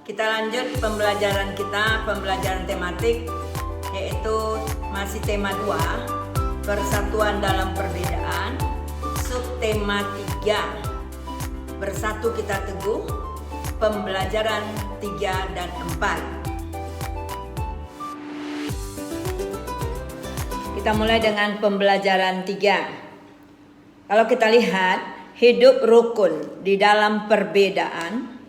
Kita lanjut pembelajaran kita, pembelajaran tematik, yaitu masih tema 2, persatuan dalam perbedaan, subtema 3, bersatu kita teguh, pembelajaran 3 dan 4. Kita mulai dengan pembelajaran 3. Kalau kita lihat, hidup rukun di dalam perbedaan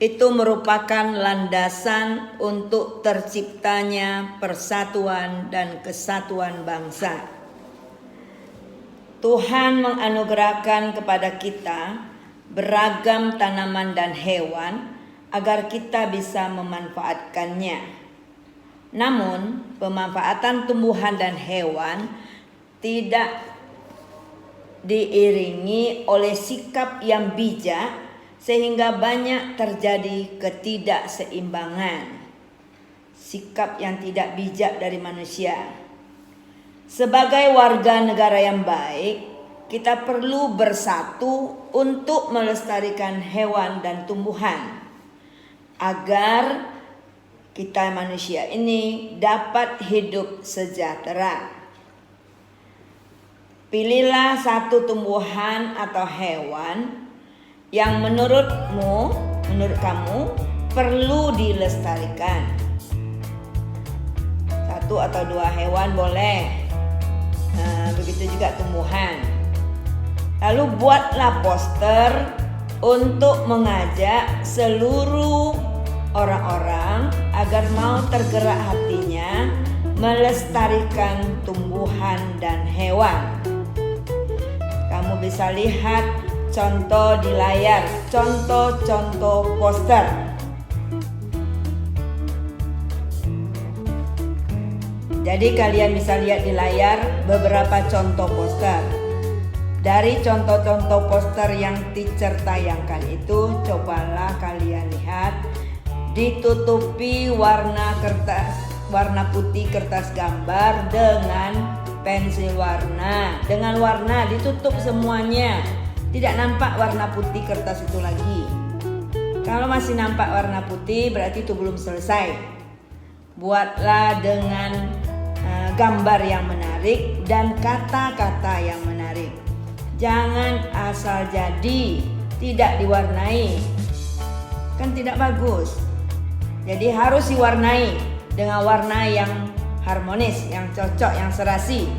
itu merupakan landasan untuk terciptanya persatuan dan kesatuan bangsa. Tuhan menganugerahkan kepada kita beragam tanaman dan hewan agar kita bisa memanfaatkannya. Namun, pemanfaatan tumbuhan dan hewan tidak diiringi oleh sikap yang bijak sehingga banyak terjadi ketidakseimbangan. Sikap yang tidak bijak dari manusia. Sebagai warga negara yang baik, kita perlu bersatu untuk melestarikan hewan dan tumbuhan agar kita manusia ini dapat hidup sejahtera. Pilihlah satu tumbuhan atau hewan yang menurut kamu perlu dilestarikan. 1 atau 2 hewan boleh. Begitu juga tumbuhan. Lalu buatlah poster untuk mengajak seluruh orang-orang agar mau tergerak hatinya melestarikan tumbuhan dan hewan. Kamu bisa lihat contoh di layar, contoh-contoh poster. Jadi kalian bisa lihat di layar beberapa contoh poster. Dari contoh-contoh poster yang teacher tayangkan itu, cobalah kalian lihat, ditutupi warna putih kertas gambar dengan pensil warna. Dengan warna ditutup semuanya. Tidak nampak warna putih kertas itu lagi. Kalau masih nampak warna putih berarti itu belum selesai. Buatlah dengan gambar yang menarik dan kata-kata yang menarik. Jangan asal jadi, tidak diwarnai. Kan tidak bagus. Jadi harus diwarnai dengan warna yang harmonis, yang cocok, yang serasi.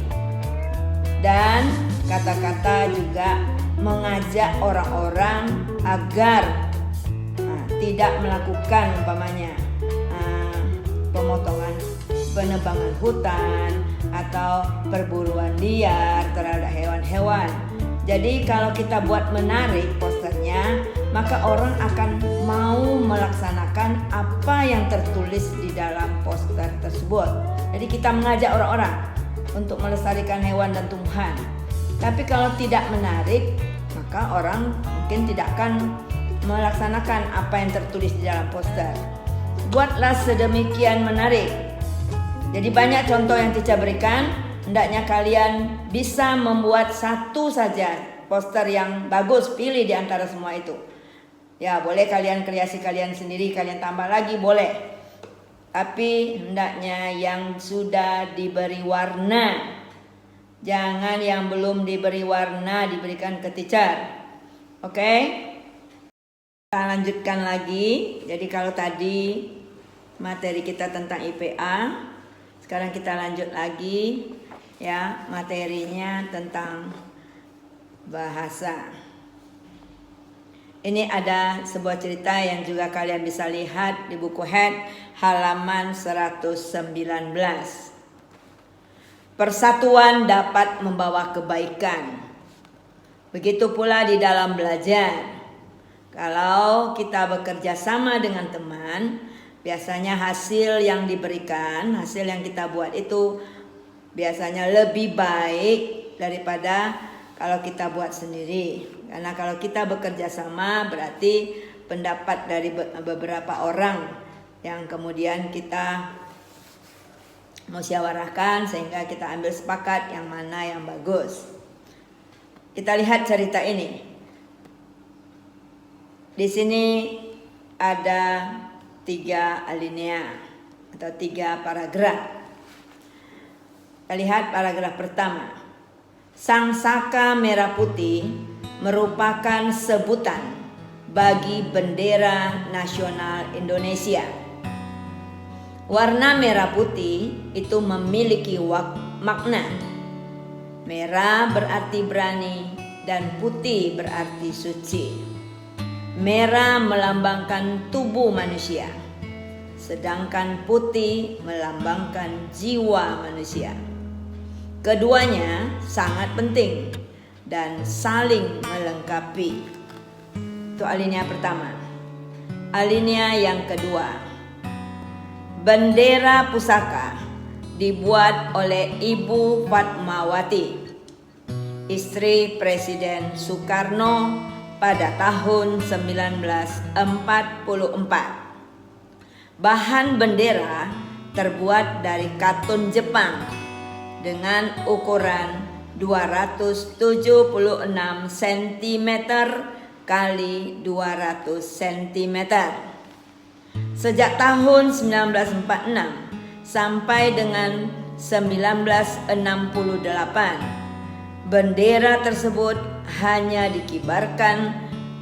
Dan kata-kata juga mengajak orang-orang agar tidak melakukan penebangan hutan atau perburuan liar terhadap hewan-hewan. Jadi kalau kita buat menarik posternya, maka orang akan mau melaksanakan apa yang tertulis di dalam poster tersebut. Jadi kita mengajak orang-orang untuk melestarikan hewan dan tumbuhan. Tapi kalau tidak menarik, maka orang mungkin tidak akan melaksanakan apa yang tertulis di dalam poster. Buatlah sedemikian menarik. Jadi banyak contoh yang teacher berikan. Hendaknya kalian bisa membuat satu saja poster yang bagus. Pilih di antara semua itu. Ya, boleh kalian kreasi kalian sendiri, kalian tambah lagi boleh. Tapi hendaknya yang sudah diberi warna. Jangan yang belum diberi warna diberikan ke teacher. Oke? Kita lanjutkan lagi. Jadi kalau tadi materi kita tentang IPA, sekarang kita lanjut lagi ya, materinya tentang bahasa. Ini ada sebuah cerita yang juga kalian bisa lihat di buku Head halaman 119. Persatuan dapat membawa kebaikan. Begitu pula di dalam belajar. Kalau kita bekerja sama dengan teman, biasanya hasil yang diberikan, hasil yang kita buat itu biasanya lebih baik daripada kalau kita buat sendiri. Karena kalau kita bekerja sama berarti pendapat dari beberapa orang yang kemudian kita musyawarahkan sehingga kita ambil sepakat yang mana yang bagus. Kita lihat cerita ini. Di sini ada 3 alinea atau 3 paragraf. Kita lihat paragraf pertama. Sang Saka Merah Putih merupakan sebutan bagi bendera nasional Indonesia. Warna merah putih itu memiliki makna. Merah berarti berani dan putih berarti suci. Merah melambangkan tubuh manusia, sedangkan putih melambangkan jiwa manusia. Keduanya sangat penting dan saling melengkapi. Itu alinea pertama. Alinea yang kedua. Bendera pusaka dibuat oleh Ibu Fatmawati, istri Presiden Soekarno pada tahun 1944. Bahan bendera terbuat dari katun Jepang dengan ukuran 276 cm kali 200 cm. Sejak tahun 1946 sampai dengan 1968, bendera tersebut hanya dikibarkan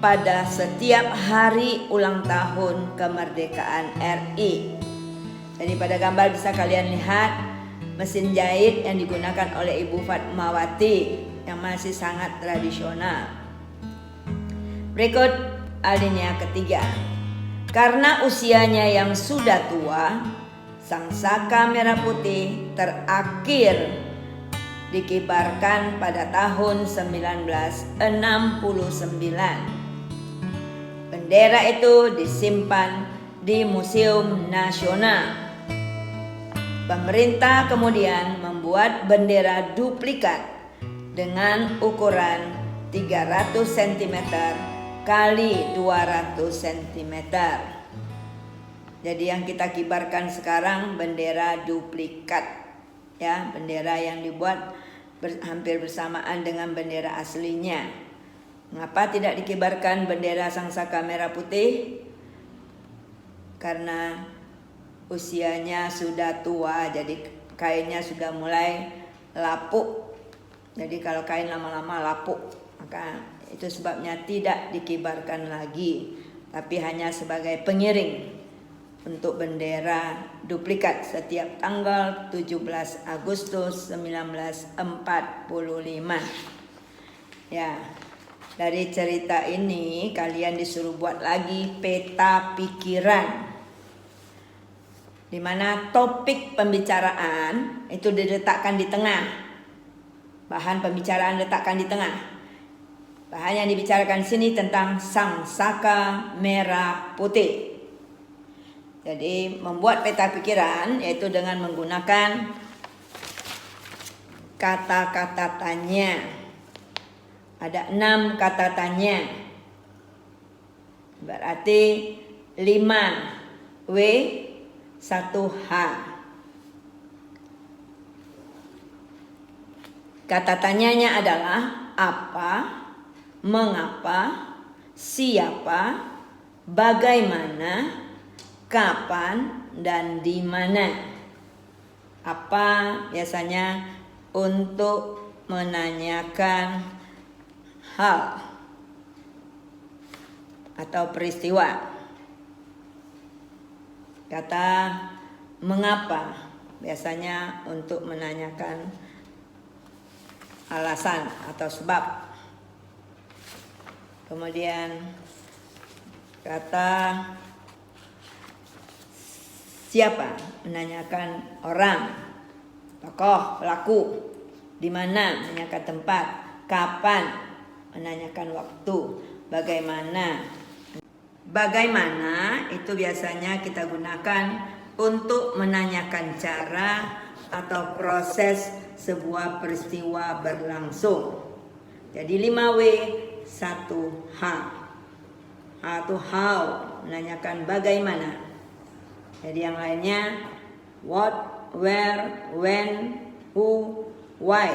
pada setiap hari ulang tahun kemerdekaan RI. Jadi pada gambar bisa kalian lihat mesin jahit yang digunakan oleh Ibu Fatmawati yang masih sangat tradisional. Berikut alinea ketiga. Karena usianya yang sudah tua, Sang Saka Merah Putih terakhir dikibarkan pada tahun 1969. Bendera itu disimpan di Museum Nasional. Pemerintah kemudian membuat bendera duplikat dengan ukuran 300 cm kali 200 cm. Jadi yang kita kibarkan sekarang bendera duplikat, ya, bendera yang dibuat hampir bersamaan dengan bendera aslinya. Mengapa tidak dikibarkan bendera Sang Saka Merah Putih? Karena usianya sudah tua, jadi kainnya sudah mulai lapuk. Jadi kalau kain lama-lama lapuk, maka itu sebabnya tidak dikibarkan lagi, tapi hanya sebagai pengiring untuk bendera duplikat setiap tanggal 17 Agustus 1945. Ya, dari cerita ini kalian disuruh buat lagi peta pikiran, di mana topik pembicaraan itu diletakkan di tengah. Bahan pembicaraan diletakkan di tengah. Bahan yang dibicarakan di sini tentang Sang Saka Merah Putih. Jadi membuat peta pikiran yaitu dengan menggunakan kata-kata tanya. Ada 6 kata tanya. Berarti 5 W 1 H. Kata tanyanya adalah apa, mengapa, siapa, bagaimana, kapan, dan di mana. Apa biasanya untuk menanyakan hal atau peristiwa. Kata mengapa biasanya untuk menanyakan alasan atau sebab. Kemudian kata siapa, menanyakan orang, tokoh, pelaku. Di mana, menanyakan tempat. Kapan, menanyakan waktu. Bagaimana itu biasanya kita gunakan untuk menanyakan cara atau proses sebuah peristiwa berlangsung. Jadi 5W 1H. H itu how, menanyakan bagaimana. Jadi yang lainnya what, where, when, who, why.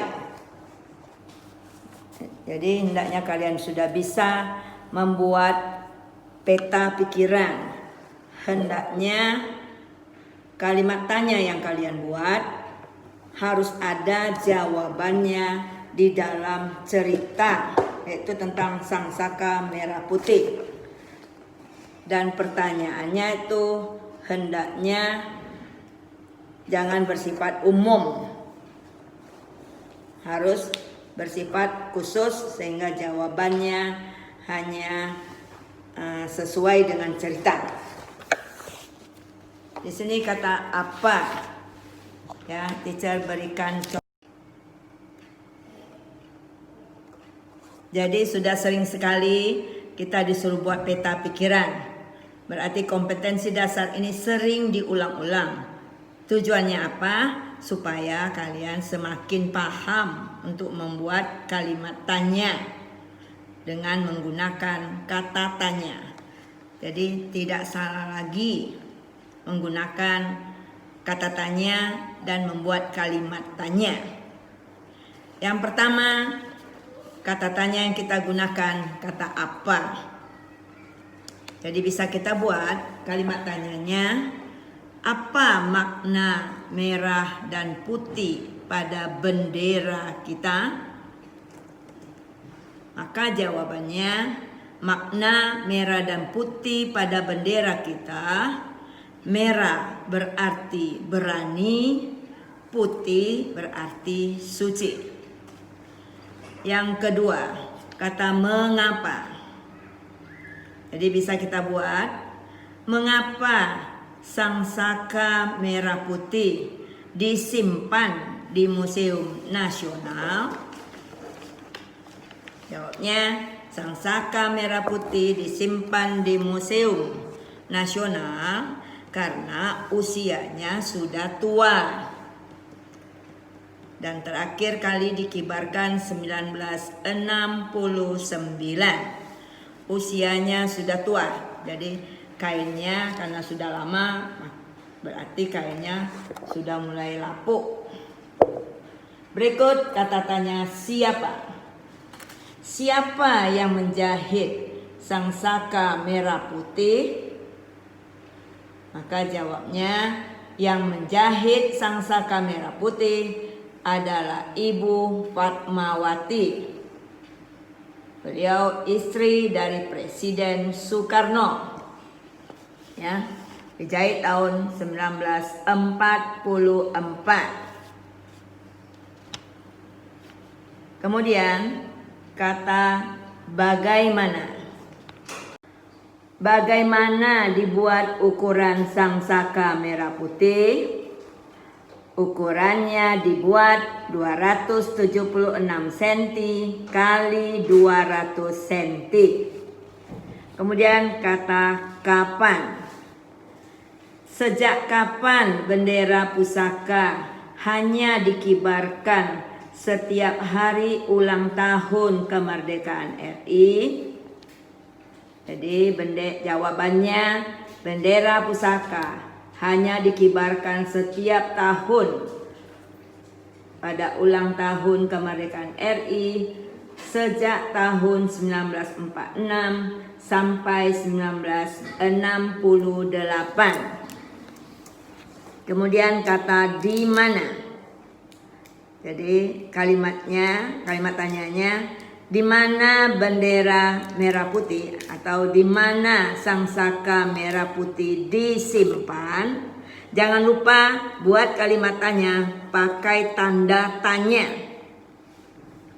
Jadi hendaknya kalian sudah bisa membuat peta pikiran hendaknya kalimat tanya yang kalian buat harus ada jawabannya di dalam cerita, yaitu tentang Sang Saka Merah Putih. Dan pertanyaannya itu hendaknya jangan bersifat umum, harus bersifat khusus sehingga jawabannya hanya sesuai dengan cerita. Di sini kata apa, ya, teacher berikan contoh. Jadi sudah sering sekali kita disuruh buat peta pikiran. Berarti kompetensi dasar ini sering diulang-ulang. Tujuannya apa? Supaya kalian semakin paham untuk membuat kalimat tanya dengan menggunakan kata tanya. Jadi tidak salah lagi menggunakan kata tanya dan membuat kalimat tanya. Yang pertama, kata tanya yang kita gunakan kata apa. Jadi bisa kita buat kalimat tanyanya, apa makna merah dan putih pada bendera kita? Maka jawabannya, makna merah dan putih pada bendera kita, merah berarti berani, putih berarti suci. Yang kedua, kata mengapa. Jadi bisa kita buat, mengapa Sang Saka Merah Putih disimpan di Museum Nasional? Jawabnya, Sang Saka Merah Putih disimpan di Museum Nasional karena usianya sudah tua. Dan terakhir kali dikibarkan 1969. Usianya sudah tua, jadi kainnya karena sudah lama berarti kainnya sudah mulai lapuk. Berikut kata tanya siapa? Siapa yang menjahit Sang Saka Merah Putih? Maka jawabnya, yang menjahit Sang Saka Merah Putih adalah Ibu Fatmawati. Beliau istri dari Presiden Soekarno. Ya, dijahit tahun 1944. Kemudian kata bagaimana. Bagaimana dibuat ukuran Sang Saka Merah Putih? Ukurannya dibuat 276 cm kali 200 cm. Kemudian kata kapan. Sejak kapan bendera pusaka hanya dikibarkan setiap hari ulang tahun kemerdekaan RI? Jadi jawabannya, bendera pusaka hanya dikibarkan setiap tahun pada ulang tahun kemerdekaan RI sejak tahun 1946 sampai 1968. Kemudian kata di mana. Jadi kalimat tanyanya, di mana bendera merah putih atau di mana Sang Saka Merah Putih disimpan? Jangan lupa buat kalimat tanya pakai tanda tanya.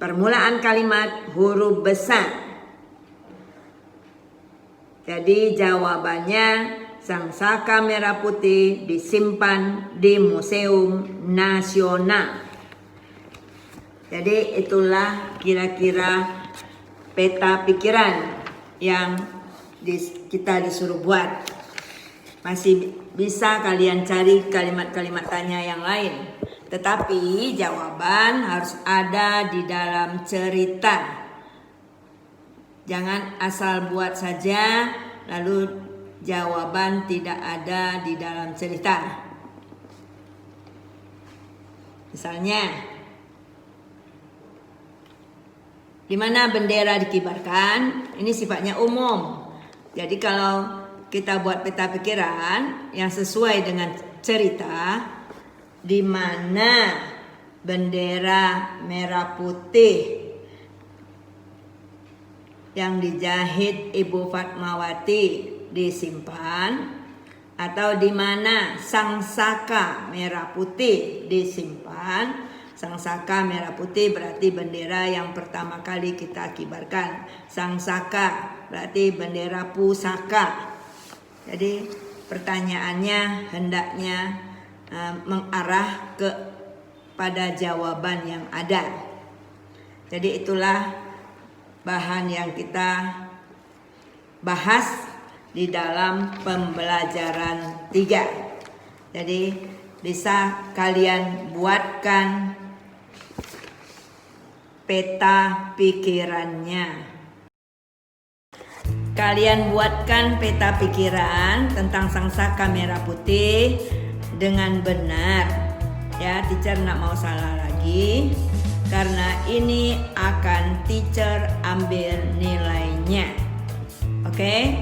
Permulaan kalimat huruf besar. Jadi jawabannya, Sang Saka Merah Putih disimpan di Museum Nasional. Jadi itulah kira-kira peta pikiran yang kita disuruh buat. Masih bisa kalian cari kalimat-kalimat tanya yang lain. Tetapi jawaban harus ada di dalam cerita. Jangan asal buat saja lalu jawaban tidak ada di dalam cerita. Misalnya, di mana bendera dikibarkan? Ini sifatnya umum. Jadi kalau kita buat peta pikiran yang sesuai dengan cerita, di mana bendera merah putih yang dijahit Ibu Fatmawati disimpan, atau di mana sang saka merah putih disimpan. Sang saka merah putih berarti bendera yang pertama kali kita kibarkan. Sang saka berarti bendera pusaka. Jadi pertanyaannya hendaknya mengarah pada jawaban yang ada. Jadi itulah bahan yang kita bahas di dalam pembelajaran 3. Jadi bisa kalian buatkan peta pikirannya. Kalian buatkan peta pikiran tentang sang saka merah putih dengan benar. Ya, teacher nggak mau salah lagi, karena ini akan teacher ambil nilainya. Oke?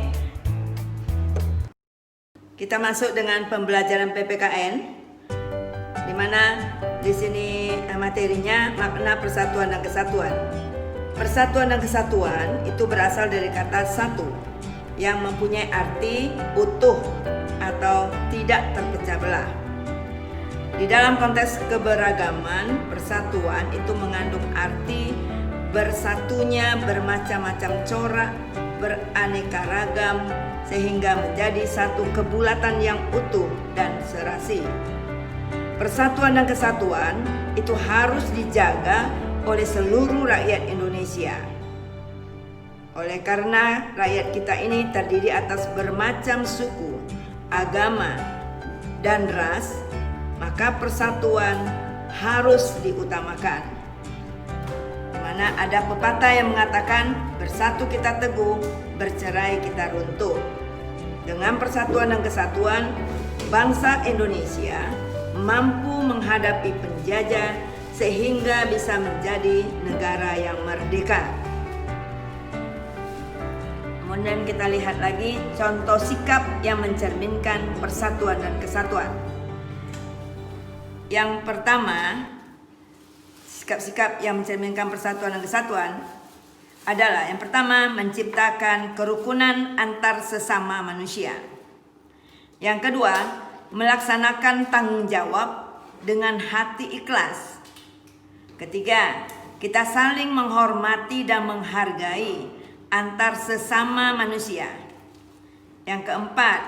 Kita masuk dengan pembelajaran PPKN, di mana di sini materinya makna persatuan dan kesatuan. Persatuan dan kesatuan itu berasal dari kata satu yang mempunyai arti utuh atau tidak terpecah belah. Di dalam konteks keberagaman, persatuan itu mengandung arti bersatunya bermacam-macam corak, beraneka ragam, sehingga menjadi satu kebulatan yang utuh dan serasi. Persatuan dan kesatuan itu harus dijaga oleh seluruh rakyat Indonesia. Oleh karena rakyat kita ini terdiri atas bermacam suku, agama, dan ras, maka persatuan harus diutamakan. Di mana ada pepatah yang mengatakan, bersatu kita teguh, bercerai kita runtuh. Dengan persatuan dan kesatuan, bangsa Indonesia mampu menghadapi penjajah sehingga bisa menjadi negara yang merdeka. Kemudian kita lihat lagi contoh sikap yang mencerminkan persatuan dan kesatuan. Yang pertama, sikap-sikap yang mencerminkan persatuan dan kesatuan adalah yang pertama, menciptakan kerukunan antar sesama manusia. Yang kedua, melaksanakan tanggung jawab dengan hati ikhlas. Ketiga, kita saling menghormati dan menghargai antar sesama manusia. Yang keempat,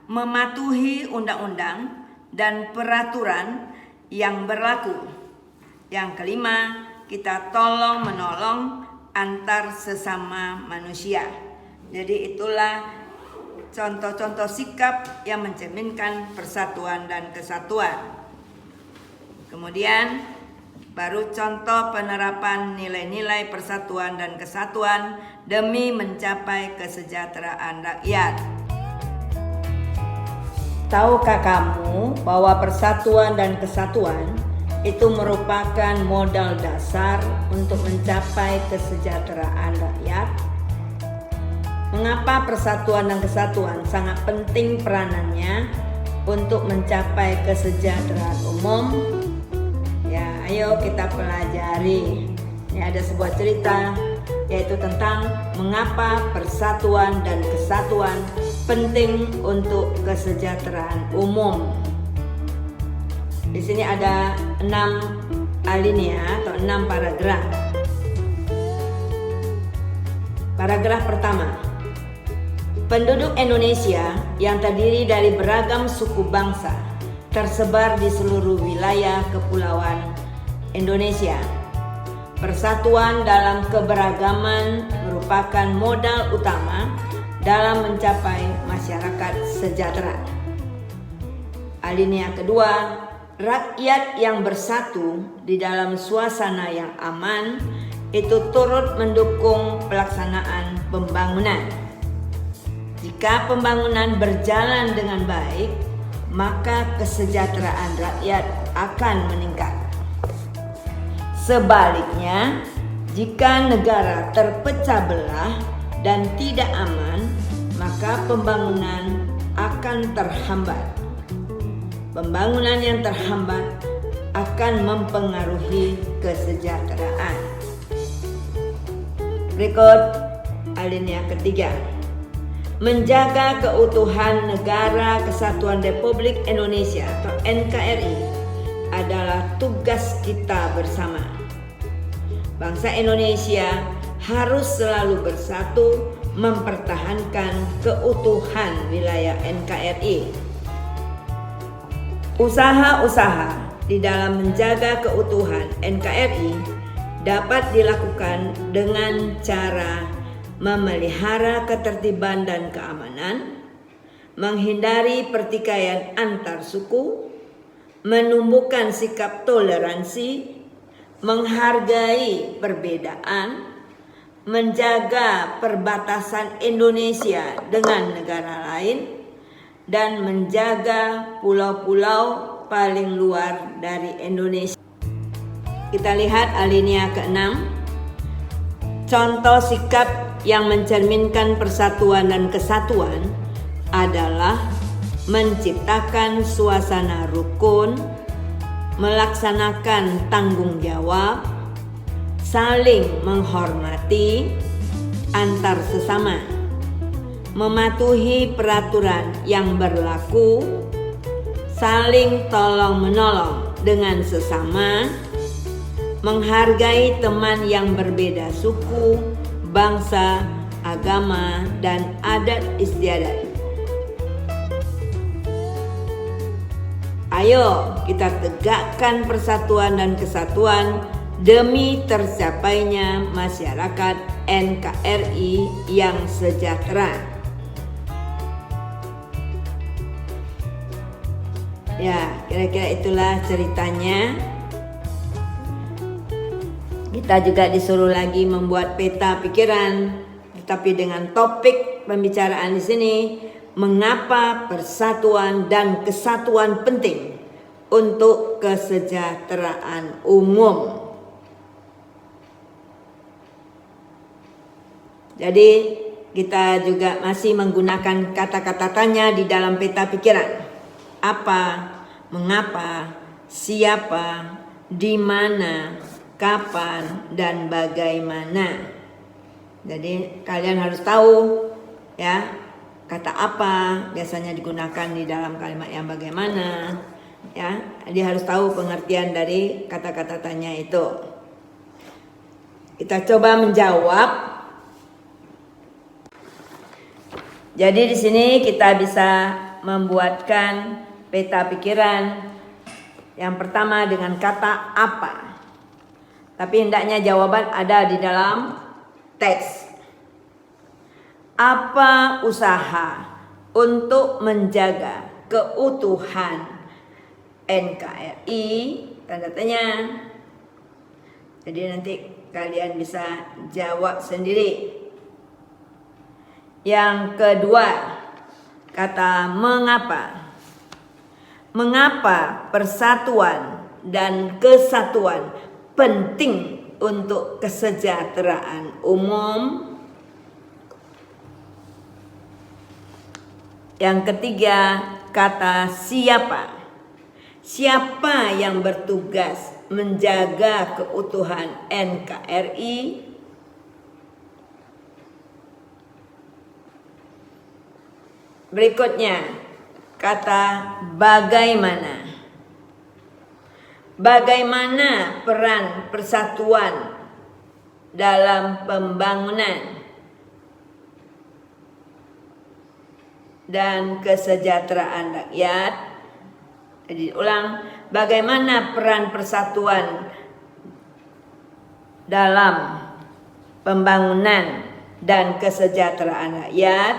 mematuhi undang-undang dan peraturan yang berlaku. Yang kelima, kita tolong menolong antar sesama manusia. Jadi itulah contoh-contoh sikap yang mencerminkan persatuan dan kesatuan. Kemudian baru contoh penerapan nilai-nilai persatuan dan kesatuan demi mencapai kesejahteraan rakyat. Tahukah kamu bahwa persatuan dan kesatuan itu merupakan modal dasar untuk mencapai kesejahteraan rakyat? Mengapa persatuan dan kesatuan sangat penting peranannya untuk mencapai kesejahteraan umum? Ya, ayo kita pelajari. Ini ada sebuah cerita, yaitu tentang mengapa persatuan dan kesatuan penting untuk kesejahteraan umum. Di sini ada 6 alinea atau 6 paragraf. Paragraf pertama. Penduduk Indonesia yang terdiri dari beragam suku bangsa tersebar di seluruh wilayah kepulauan Indonesia. Persatuan dalam keberagaman merupakan modal utama dalam mencapai masyarakat sejahtera. Alinea kedua, rakyat yang bersatu di dalam suasana yang aman itu turut mendukung pelaksanaan pembangunan. Jika pembangunan berjalan dengan baik, maka kesejahteraan rakyat akan meningkat. Sebaliknya, jika negara terpecah belah dan tidak aman, maka pembangunan akan terhambat. Pembangunan yang terhambat akan mempengaruhi kesejahteraan. Berikut alinea ketiga. Menjaga keutuhan Negara Kesatuan Republik Indonesia atau NKRI adalah tugas kita bersama. Bangsa Indonesia harus selalu bersatu mempertahankan keutuhan wilayah NKRI. Usaha-usaha di dalam menjaga keutuhan NKRI dapat dilakukan dengan cara memelihara ketertiban dan keamanan, menghindari pertikaian antar suku, menumbuhkan sikap toleransi, menghargai perbedaan, menjaga perbatasan Indonesia dengan negara lain, dan menjaga pulau-pulau paling luar dari Indonesia. Kita lihat alinea ke-6. Contoh sikap yang mencerminkan persatuan dan kesatuan adalah menciptakan suasana rukun, melaksanakan tanggung jawab, saling menghormati antar sesama, mematuhi peraturan yang berlaku, saling tolong-menolong dengan sesama, menghargai teman yang berbeda suku, bangsa, agama, dan adat istiadat. Ayo kita tegakkan persatuan dan kesatuan demi tercapainya masyarakat NKRI yang sejahtera. Ya, kira-kira itulah ceritanya. Kita juga disuruh lagi membuat peta pikiran, tetapi dengan topik pembicaraan di sini, mengapa persatuan dan kesatuan penting untuk kesejahteraan umum. Jadi kita juga masih menggunakan kata-kata tanya di dalam peta pikiran. Apa, mengapa, siapa, di mana, kapan, dan bagaimana. Jadi kalian harus tahu ya, kata apa biasanya digunakan di dalam kalimat yang bagaimana ya. Dia harus tahu pengertian dari kata-kata tanya itu. Kita coba menjawab. Jadi di sini kita bisa membuatkan peta pikiran yang pertama dengan kata apa. Tapi hendaknya jawaban ada di dalam teks. Apa usaha untuk menjaga keutuhan NKRI? Tanda tanya. Jadi nanti kalian bisa jawab sendiri. Yang kedua, kata mengapa. Mengapa persatuan dan kesatuan penting untuk kesejahteraan umum? Yang ketiga, kata siapa. Siapa yang bertugas menjaga keutuhan NKRI? Berikutnya, kata bagaimana. Bagaimana peran persatuan dalam pembangunan dan kesejahteraan rakyat? Jadi ulang, bagaimana peran persatuan dalam pembangunan dan kesejahteraan rakyat?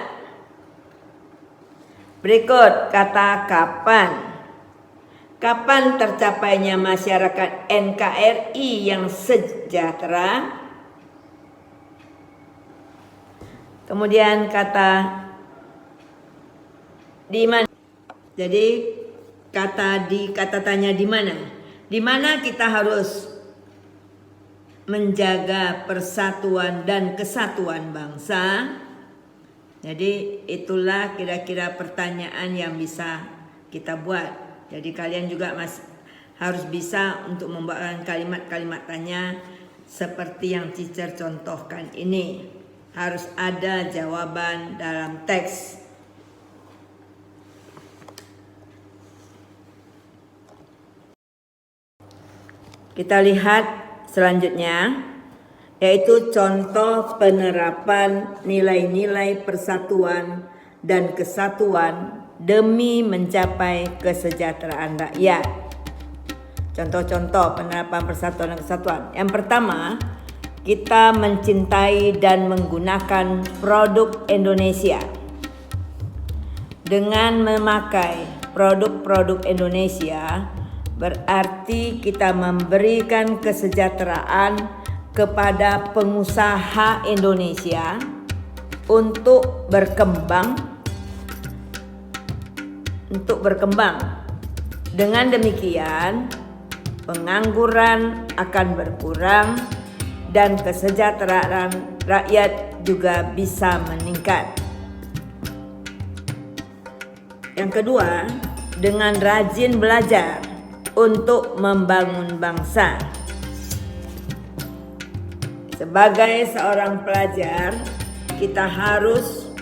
Berikut kata kapan. Kapan tercapainya masyarakat NKRI yang sejahtera? Kemudian kata di mana. Jadi kata tanya di mana? Di mana kita harus menjaga persatuan dan kesatuan bangsa? Jadi itulah kira-kira pertanyaan yang bisa kita buat. Jadi kalian juga harus bisa untuk membuat kalimat-kalimat tanya seperti yang teacher contohkan ini. Harus ada jawaban dalam teks. Kita lihat selanjutnya, yaitu contoh penerapan nilai-nilai persatuan dan kesatuan demi mencapai kesejahteraan rakyat. Contoh-contoh penerapan persatuan dan kesatuan. Yang pertama, kita mencintai dan menggunakan produk Indonesia. Dengan memakai produk-produk Indonesia, berarti kita memberikan kesejahteraan kepada pengusaha Indonesia untuk berkembang. Dengan demikian, pengangguran akan berkurang dan kesejahteraan rakyat juga bisa meningkat. Yang kedua, dengan rajin belajar untuk membangun bangsa. Sebagai seorang pelajar, kita harus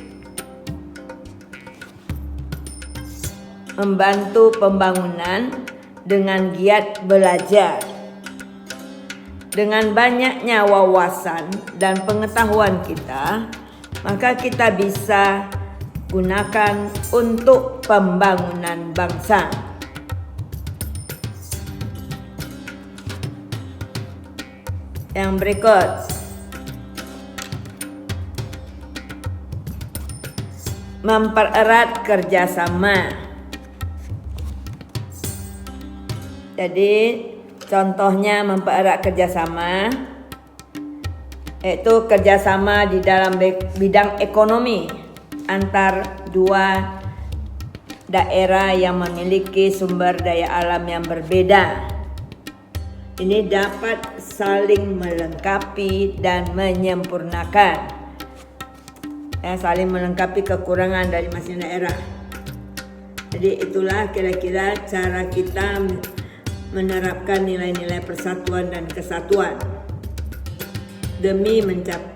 membantu pembangunan dengan giat belajar. Dengan banyaknya wawasan dan pengetahuan kita, maka kita bisa gunakan untuk pembangunan bangsa. Yang berikut, mempererat kerjasama. Jadi contohnya mempererat kerjasama, yaitu kerjasama di dalam bidang ekonomi antar dua daerah yang memiliki sumber daya alam yang berbeda. Ini dapat saling melengkapi dan menyempurnakan. Saling melengkapi kekurangan dari masing-masing daerah. Jadi itulah kira-kira cara kita menerapkan nilai-nilai persatuan dan kesatuan demi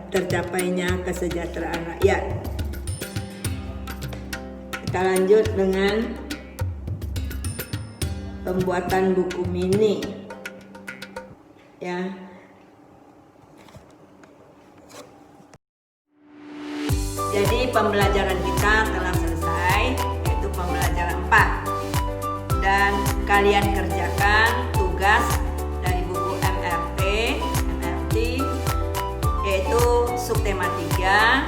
tercapainya kesejahteraan rakyat. Kita lanjut dengan pembuatan buku mini. Ya. Jadi pembelajaran kita telah selesai, yaitu pembelajaran 4. Dan kalian kerjakan tugas dari buku MRT, yaitu subtema 3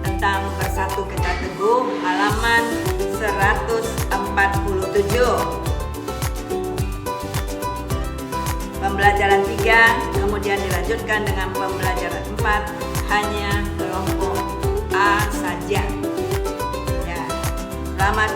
tentang Bersatu Kita Teguh, halaman 147. Pembelajaran 3 kemudian dilanjutkan dengan pembelajaran 4, hanya kelompok A saja. Ya, selamat